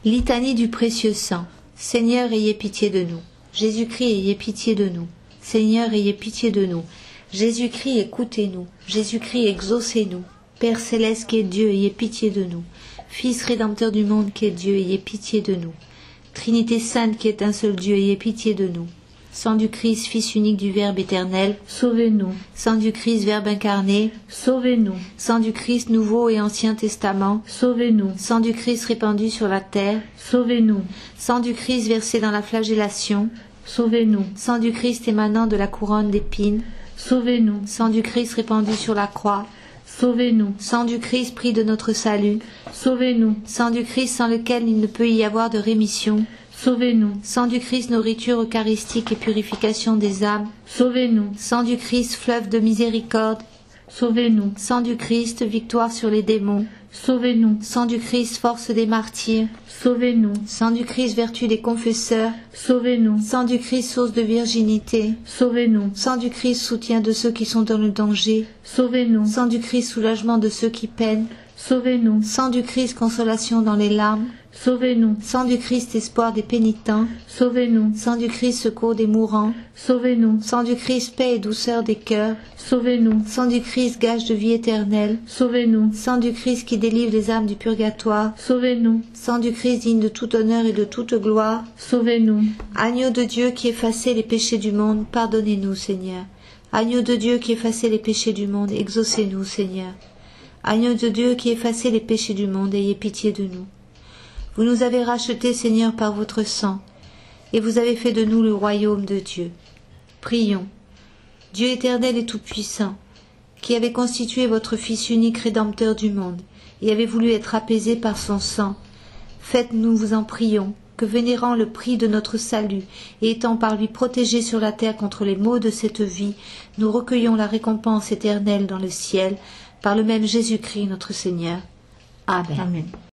Litanie du précieux sang. Seigneur, ayez pitié de nous. Jésus-Christ, ayez pitié de nous. Seigneur, ayez pitié de nous. Jésus-Christ, écoutez-nous. Jésus-Christ, exaucez-nous. Père céleste qui est Dieu, ayez pitié de nous. Fils rédempteur du monde qui est Dieu, ayez pitié de nous. Trinité sainte qui est un seul Dieu, ayez pitié de nous. Sang du Christ, Fils unique du Verbe éternel, sauvez-nous. Sang du Christ, Verbe incarné, sauvez-nous. Sang du Christ, Nouveau et Ancien Testament, sauvez-nous. Sang du Christ répandu sur la terre, sauvez-nous. Sang du Christ versé dans la flagellation, sauvez-nous. Sang du Christ émanant de la couronne d'épines, sauvez-nous. Sang du Christ répandu sur la croix, sauvez-nous. Sang du Christ pris de notre salut, sauvez-nous. Sang du Christ sans lequel il ne peut y avoir de rémission, sauvez-nous. Sang du Christ, nourriture eucharistique et purification des âmes, sauvez-nous. Sang du Christ, fleuve de miséricorde, sauvez-nous. Sang du Christ, victoire sur les démons, sauvez-nous. Sang du Christ, force des martyrs, sauvez-nous. Sang du Christ, vertu des confesseurs, sauvez-nous. Sang du Christ, source de virginité, sauvez-nous. Sang du Christ, soutien de ceux qui sont dans le danger, sauvez-nous. Sang du Christ, soulagement de ceux qui peinent, sauvez-nous. Sang du Christ, consolation dans les larmes, sauvez-nous. Sang du Christ, espoir des pénitents, sauvez-nous. Sang du Christ, secours des mourants, sauvez-nous. Sang du Christ, paix et douceur des cœurs, sauvez-nous. Sang du Christ, gage de vie éternelle, sauvez-nous. Sang du Christ qui délivre les âmes du purgatoire, sauvez-nous. Sang du Christ digne de tout honneur et de toute gloire, sauvez-nous. Agneau de Dieu qui effacez les péchés du monde, pardonnez-nous, Seigneur. Agneau de Dieu qui effacez les péchés du monde, exaucez-nous, Seigneur. Agneau de Dieu qui effacez les péchés du monde, ayez pitié de nous. Vous nous avez rachetés, Seigneur, par votre sang, et vous avez fait de nous le royaume de Dieu. Prions. Dieu éternel et tout-puissant, qui avez constitué votre Fils unique rédempteur du monde, et avez voulu être apaisé par son sang, faites-nous, vous en prions, que vénérant le prix de notre salut, et étant par lui protégés sur la terre contre les maux de cette vie, nous recueillons la récompense éternelle dans le ciel, par le même Jésus-Christ notre Seigneur. Amen. Amen.